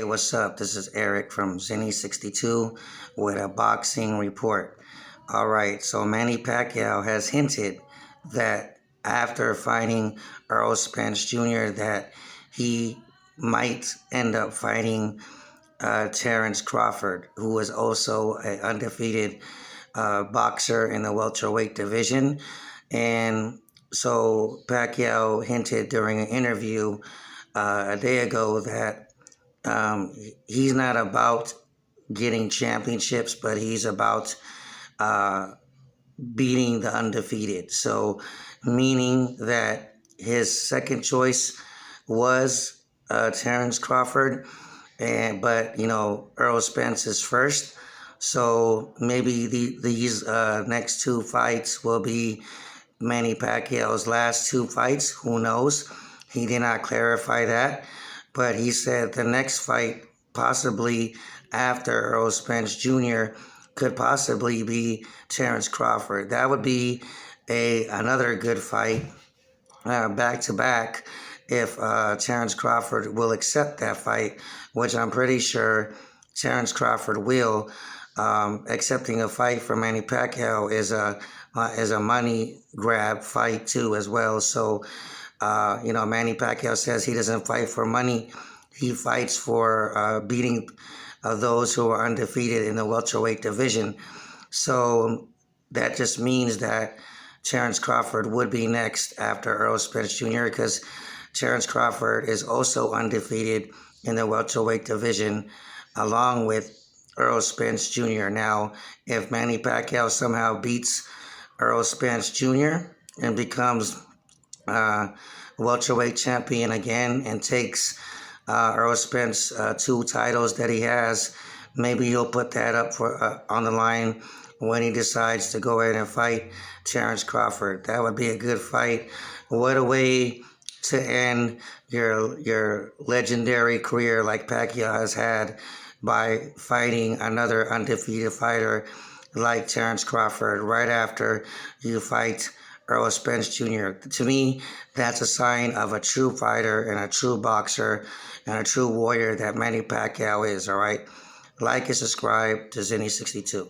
What's up? This is Eric from Zenny62 with a boxing report. All right, so Manny Pacquiao has hinted that after fighting Errol Spence Jr. that he might end up fighting Terence Crawford, who is also an undefeated boxer in the welterweight division. And so Pacquiao hinted during an interview a day ago that he's not about getting championships, but he's about uh, beating the undefeated. So, meaning that his second choice was Terence Crawford, but Errol Spence is first. So maybe these next two fights will be Manny Pacquiao's last two fights. Who knows? He did not clarify that, but he said the next fight, possibly after Errol Spence Jr., could possibly be Terence Crawford. That would be another good fight, back to back, if Terence Crawford will accept that fight, which I'm pretty sure Terence Crawford will. Accepting a fight for Manny Pacquiao is a money grab fight too as well. So, Manny Pacquiao says he doesn't fight for money. He fights for beating those who are undefeated in the welterweight division. So that just means that Terence Crawford would be next after Errol Spence Jr. because Terence Crawford is also undefeated in the welterweight division along with Errol Spence Jr. Now, if Manny Pacquiao somehow beats Errol Spence Jr. and becomes welterweight champion again and takes Errol Spence two titles that he has, maybe he'll put that up for on the line when he decides to go ahead and fight Terence Crawford. That would be a good fight. What a way to end your legendary career like Pacquiao has had by fighting another undefeated fighter like Terence Crawford right after you fight Errol Spence Jr. To me, that's a sign of a true fighter and a true boxer and a true warrior that Manny Pacquiao is, all right? Like and subscribe to Zenny62.